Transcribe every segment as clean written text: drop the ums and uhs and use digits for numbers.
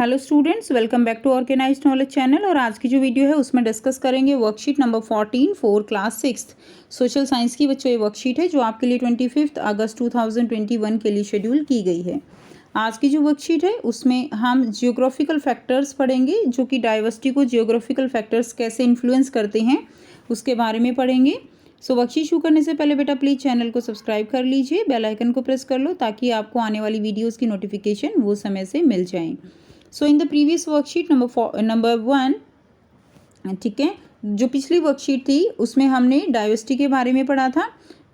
Hello students, welcome back to organised knowledge channel. और आज की जो वीडियो है उसमें डिस्कस करेंगे worksheet number 14 for class 6 social science की बच्चों ये वर्कशीट है जो आपके लिए 25 अगस्त 2021 के लिए शेड्यूल की गई है। आज की जो वर्कशीट है उसमें हम जियोग्राफिकल फैक्टर्स पढ़ेंगे, जो कि डाइवर्सिटी को जियोग्राफिकल फैक्टर्स कैसे इन्फ्लुएंस करते हैं उसके बारे में पढ़ेंगे। सो वर्कशीट शुरू करने से पहले बेटा प्लीज़ चैनल को सब्सक्राइब कर लीजिए, बेल आइकन को प्रेस कर लो ताकि आपको आने वाली वीडियोज़ की नोटिफिकेशन वो समय से मिल जाएँ। So in the previous worksheet number 1, ठीक है, जो पिछली वर्कशीट थी उसमें हमने डाइवर्सिटी के बारे में पढ़ा था।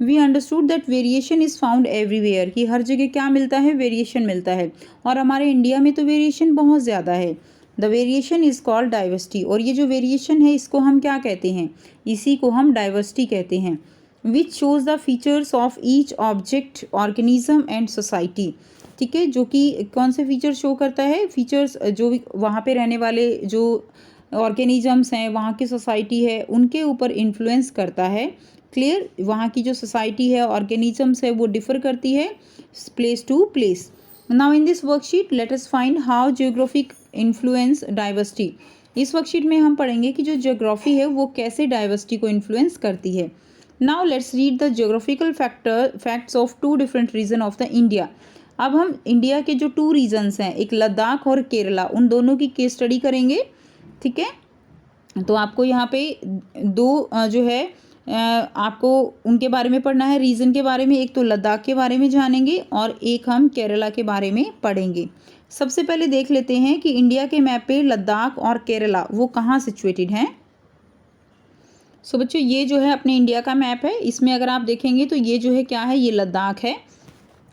We understood that variation is found everywhere, कि हर जगह क्या मिलता है, वेरिएशन मिलता है। और हमारे इंडिया में तो वेरिएशन बहुत ज़्यादा है। The variation is called diversity, और ये जो वेरिएशन है इसको हम क्या कहते हैं, इसी को हम डाइवर्सिटी कहते हैं। Which shows the features of each object, organism and society, ठीक है, जो कि कौन से फीचर शो करता है, फीचर्स जो वहाँ पे रहने वाले जो ऑर्गेनिजम्स हैं, वहाँ की सोसाइटी है, उनके ऊपर इन्फ्लुएंस करता है। क्लियर, वहाँ की जो सोसाइटी है, ऑर्गेनिजम्स है, वो डिफर करती है place to place. Now in this worksheet let us find how geographic influence diversity. इस वर्कशीट में हम पढ़ेंगे कि जो जियोग्राफी है वो कैसे डाइवर्सिटी को इन्फ्लुएंस करती है। Now let's read the geographical facts of two different region of the India. अब हम इंडिया के जो 2 रीजन्स हैं, एक लद्दाख और केरला, उन दोनों की केस स्टडी करेंगे। ठीक है, तो आपको यहाँ पे दो जो है आपको उनके बारे में पढ़ना है, रीजन के बारे में। एक तो लद्दाख के बारे में जानेंगे और एक हम केरला के बारे में पढ़ेंगे। सबसे पहले देख लेते हैं कि इंडिया के मैप पे लद्दाख और केरला वो कहाँ सिचुएटेड हैं। सो बच्चों, ये जो है अपने इंडिया का मैप है, इसमें अगर आप देखेंगे तो ये जो है क्या है, ये लद्दाख है।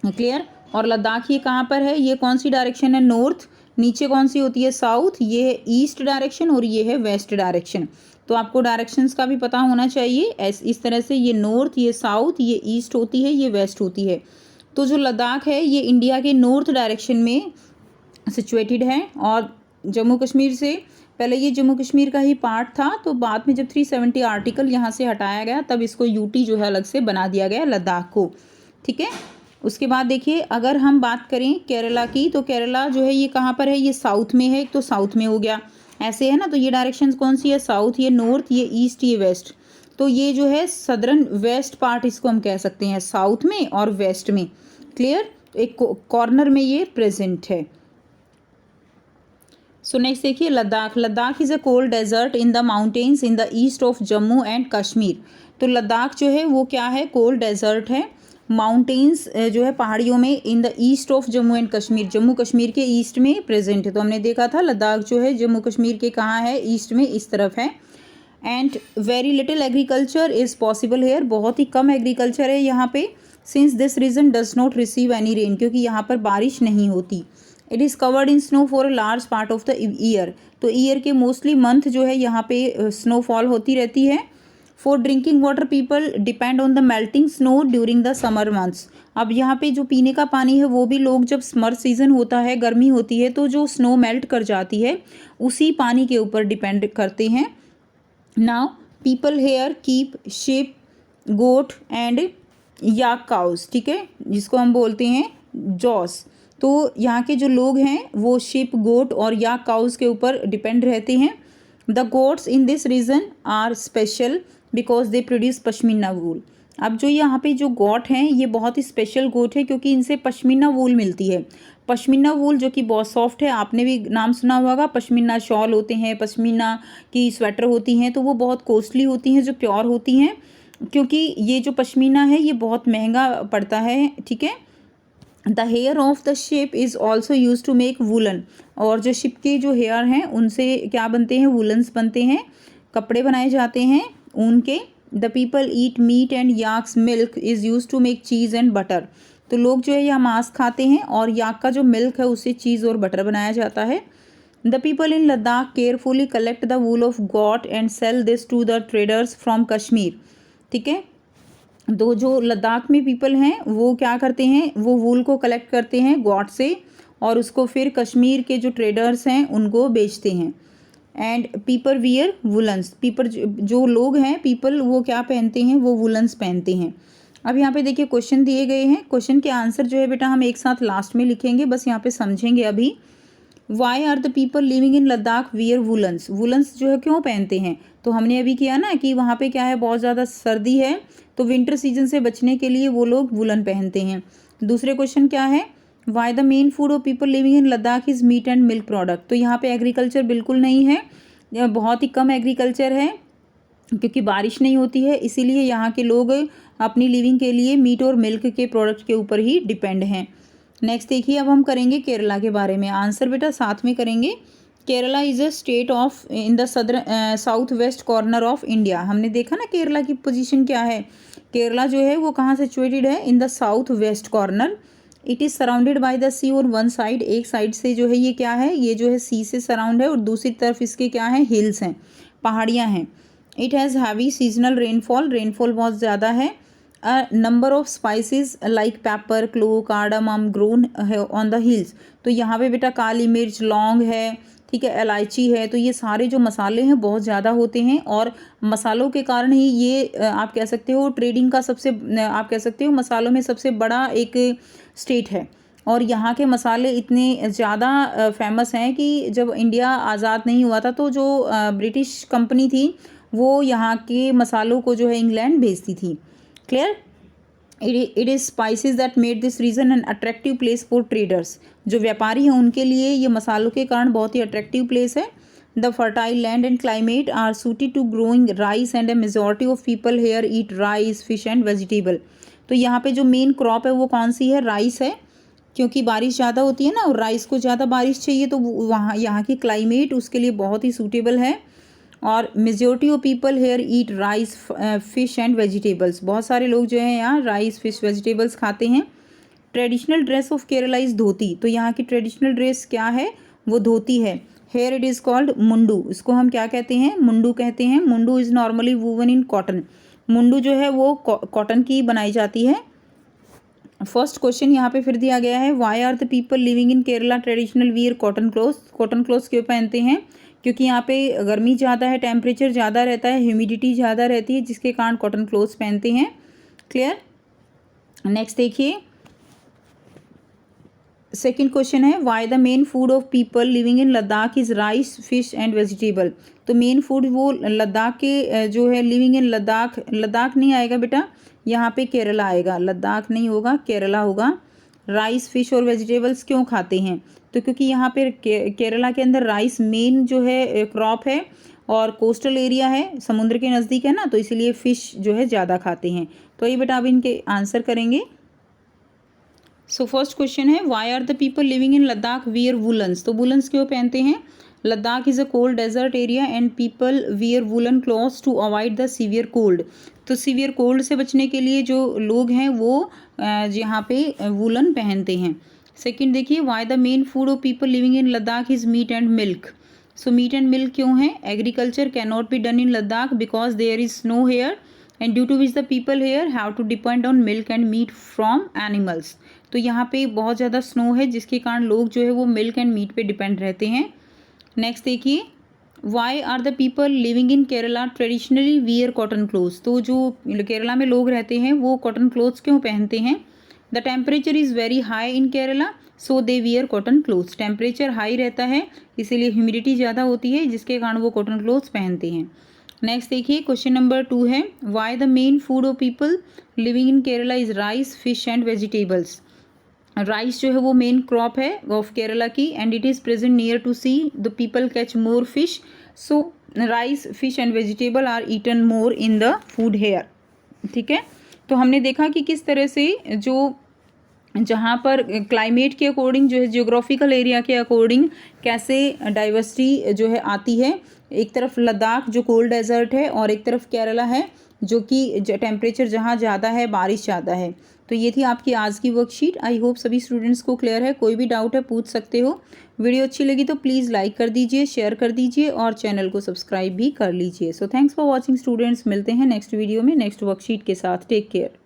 क्लियर, और लद्दाख ये कहाँ पर है, ये कौन सी डायरेक्शन है, नॉर्थ। नीचे कौन सी होती है, साउथ। ये है ईस्ट डायरेक्शन और ये है वेस्ट डायरेक्शन। तो आपको डायरेक्शंस का भी पता होना चाहिए। इस तरह से ये नॉर्थ, ये साउथ, ये ईस्ट होती है, ये वेस्ट होती है। तो जो लद्दाख है ये इंडिया के नॉर्थ डायरेक्शन में सिचुएटेड है। और जम्मू कश्मीर से पहले ये जम्मू कश्मीर का ही पार्ट था, तो बाद में जब 370 आर्टिकल यहाँ से हटाया गया तब इसको यूटी जो है अलग से बना दिया गया लद्दाख को। ठीक है, उसके बाद देखिए अगर हम बात करें केरला की, तो केरला जो है ये कहाँ पर है, ये साउथ में है। एक तो साउथ में हो गया, ऐसे है ना। तो ये डायरेक्शंस कौन सी है, साउथ, ये नॉर्थ, ये ईस्ट, ये वेस्ट। तो ये जो है सदर्न वेस्ट पार्ट इसको हम कह सकते हैं, साउथ में और वेस्ट में। क्लियर, एक कॉर्नर में ये प्रेजेंट है। सो नेक्स्ट देखिए Ladakh. Ladakh is a cold desert in the mountains in the east of Jammu and Kashmir. तो लद्दाख जो है वो क्या है, कोल्ड डेजर्ट है, माउंटेन्स जो है पहाड़ियों में, इन the east of Jammu and Kashmir, Jammu Kashmir के ईस्ट में प्रेजेंट है। तो हमने देखा था लद्दाख जो है जम्मू कश्मीर के कहाँ है, ईस्ट में, इस तरफ है। And very little agriculture is possible here, बहुत ही कम एग्रीकल्चर है यहाँ पे। Since this region does not receive any rain, क्योंकि यहाँ पर बारिश नहीं होती। It is covered in snow for a large part of the year, तो ईयर के मोस्टली मंथ जो है यहाँ पे स्नोफॉल होती रहती है। For drinking water people depend on the melting snow during the summer months. अब यहाँ पे जो पीने का पानी है वो भी लोग, जब समर सीजन होता है, गर्मी होती है, तो जो स्नो मेल्ट कर जाती है उसी पानी के ऊपर डिपेंड करते हैं। Now people here keep sheep, goat and yak cows, ठीक है, जिसको हम बोलते हैं जॉस। तो यहाँ के जो लोग हैं वो शिप, गोट और याक काउस के ऊपर डिपेंड रहते हैं। The goats in this region are special because they produce pashmina wool. अब जो यहाँ पे जो गोट हैं ये बहुत ही स्पेशल गोट है क्योंकि इनसे पश्मीना वूल मिलती है। पश्मीना वूल जो कि बहुत सॉफ्ट है, आपने भी नाम सुना होगा, पश्मीना शॉल होते हैं, पश्मीना की स्वेटर होती हैं, तो वो बहुत कॉस्टली होती हैं, जो प्योर होती हैं, क्योंकि ये जो पश्मीना है ये बहुत महंगा पड़ता है। ठीक है, the hair of the sheep is also use to make woollen, और जो शिप के जो हेयर हैं उनसे क्या बनते हैं, वुलन्स बनते हैं, कपड़े बनाए जाते हैं ऊन के। The people eat meat and yaks milk is use to make cheese and butter. तो लोग जो है यह मांस खाते हैं और याक का जो मिल्क है उससे चीज़ और बटर बनाया जाता है। The people in Ladakh carefully collect the wool of goat and sell this to the traders from Kashmir. ठीक है, दो जो लद्दाख में पीपल हैं वो क्या करते हैं, वो वूल को कलेक्ट करते हैं गॉट से और उसको फिर कश्मीर के जो ट्रेडर्स हैं उनको बेचते हैं। And people wear woollens, people जो लोग हैं, पीपल वो क्या पहनते हैं, वो वुलन्स पहनते हैं। अब यहाँ पे देखिए क्वेश्चन दिए गए हैं, क्वेश्चन के आंसर जो है बेटा हम एक साथ लास्ट में लिखेंगे, बस यहाँ पे समझेंगे अभी। Why are the people living in Ladakh wear woollens, woollens जो है क्यों पहनते हैं, तो हमने अभी किया ना कि वहाँ पे क्या है, बहुत ज़्यादा सर्दी है तो विंटर सीजन से बचने के लिए वो लोग वुलन पहनते हैं। दूसरे क्वेश्चन क्या है, why the main food of people living in Ladakh is meat and milk product, तो यहाँ पे एग्रीकल्चर बिल्कुल नहीं है, बहुत ही कम एग्रीकल्चर है क्योंकि बारिश नहीं होती है, इसीलिए यहाँ के लोग अपनी लिविंग के लिए मीट और मिल्क के प्रोडक्ट के ऊपर ही डिपेंड हैं। नेक्स्ट देखिए, अब हम करेंगे केरला के बारे में। आंसर बेटा साथ में करेंगे। Kerala is a state of in the southern south west corner of India. हमने देखा ना केरला की पोजीशन क्या है, केरला जो है वो कहाँ सिचुएटेड है, in the south west corner. It is surrounded by the sea on one side, एक साइड से जो है ये क्या है, ये जो है सी से सराउंड है और दूसरी तरफ इसके क्या है, हिल्स हैं, पहाड़ियाँ हैं। It has heavy seasonal rainfall, rainfall बहुत ज़्यादा है। A number of spices like pepper, clove, cardamom grown on the hills, तो यहाँ पे बेटा काली मिर्च, लौंग है, ठीक है, इलायची है, तो ये सारे जो मसाले हैं बहुत ज़्यादा होते हैं और मसालों के कारण ही ये आप कह सकते हो ट्रेडिंग का सबसे आप कह सकते हो मसालों में सबसे बड़ा एक स्टेट है। और यहाँ के मसाले इतने ज़्यादा फेमस हैं कि जब इंडिया आज़ाद नहीं हुआ था तो जो ब्रिटिश कंपनी थी वो यहाँ के मसालों को जो है इंग्लैंड भेजती थी। Clear. It is spices that made this region an attractive place for traders, जो व्यापारी हैं उनके लिए ये मसालों के कारण बहुत ही अट्रैक्टिव प्लेस है। The fertile land and climate are suited to growing rice and a majority of people here eat rice, fish and vegetable, तो यहाँ पे जो मेन क्रॉप है वो कौन सी है, राइस है, क्योंकि बारिश ज़्यादा होती है ना और राइस को ज़्यादा बारिश चाहिए तो वहाँ यहाँ की क्लाइमेट उसके लिए बहुत ही सूटेबल है। और majority of people here eat rice, fish and vegetables, बहुत सारे लोग जो हैं यहाँ राइस, फिश, वेजिटेबल्स खाते हैं। Traditional dress of Kerala is dhoti, तो यहाँ की ट्रेडिशनल ड्रेस क्या है, वो धोती है। Here it is called mundu, इसको हम क्या कहते हैं, मुंडू कहते हैं। Mundu is normally woven in cotton, mundu जो है वो कॉटन की बनाई जाती है। फर्स्ट क्वेश्चन यहाँ पे फिर दिया गया है, why are the people living in Kerala traditional wear cotton cloth, cotton clothes क्यों पहनते हैं, क्योंकि यहाँ पे गर्मी ज़्यादा है, टेम्परेचर ज़्यादा रहता है, ह्यूमिडिटी ज़्यादा रहती है, जिसके कारण कॉटन क्लोथ्स पहनते हैं। क्लियर। नेक्स्ट देखिए, सेकेंड क्वेश्चन है, why the main food of people living in Ladakh is rice, fish and vegetable, तो मेन फूड वो लद्दाख के जो है लिविंग इन लद्दाख, लद्दाख नहीं आएगा बेटा, यहाँ पे केरला आएगा, लद्दाख नहीं होगा, केरला होगा। राइस, फिश और वेजिटेबल्स क्यों खाते हैं, तो क्योंकि यहाँ पे केरला के अंदर राइस मेन जो है क्रॉप है और कोस्टल एरिया है, समुद्र के नज़दीक है ना, तो इसीलिए फ़िश जो है ज़्यादा खाते हैं। तो ये बेटा अब इनके आंसर करेंगे। सो फर्स्ट क्वेश्चन है, why are the people living in Ladakh wear woollens, तो वुलन्स क्यों पहनते हैं, Ladakh is a cold desert area and people wear woollen clothes to avoid the severe cold, तो सीवियर कोल्ड से बचने के लिए जो लोग हैं वो यहाँ पे वुलन पहनते हैं। सेकंड देखिए, why the main food of people living in Ladakh is meat and milk, so meat and milk क्यों है, agriculture can not be done in Ladakh because there is snow here and due to which the people here have to depend on milk and meat from animals, तो यहाँ पे बहुत ज़्यादा snow है जिसके कारण लोग जो है वो मिल्क एंड मीट पे डिपेंड रहते हैं। नेक्स्ट देखिए, why are the people living in Kerala traditionally wear cotton clothes, तो जो केरला में लोग रहते हैं वो कॉटन क्लोथ्स क्यों पहनते हैं, the temperature is very high in Kerala so they wear cotton clothes, temperature high रहता है इसीलिए ह्यूमिडिटी ज़्यादा होती है जिसके कारण वो कॉटन क्लोथ्स पहनते हैं। नेक्स्ट देखिए, क्वेश्चन नंबर 2 है, why the main food of people living in Kerala is rice, fish and vegetables, rice जो है वो मेन क्रॉप है ऑफ केरला की and it is present near to sea, the people catch more fish, so rice, fish and vegetable are eaten more in the food here. ठीक है, तो हमने देखा कि किस तरह से जो जहाँ पर क्लाइमेट के अकॉर्डिंग जो है जियोग्राफिकल एरिया के अकॉर्डिंग कैसे डाइवर्सिटी जो है आती है, एक तरफ लद्दाख जो कोल्ड डेजर्ट है और एक तरफ केरला है जो कि टेम्परेचर जहाँ ज़्यादा है, बारिश ज़्यादा है। तो ये थी आपकी आज की वर्कशीट। आई होप सभी स्टूडेंट्स को क्लियर है, कोई भी डाउट है पूछ सकते हो। वीडियो अच्छी लगी तो प्लीज़ लाइक कर दीजिए, शेयर कर दीजिए और चैनल को सब्सक्राइब भी कर लीजिए। So thanks for watching students, मिलते हैं नेक्स्ट वीडियो में नेक्स्ट वर्कशीट के साथ। Take care.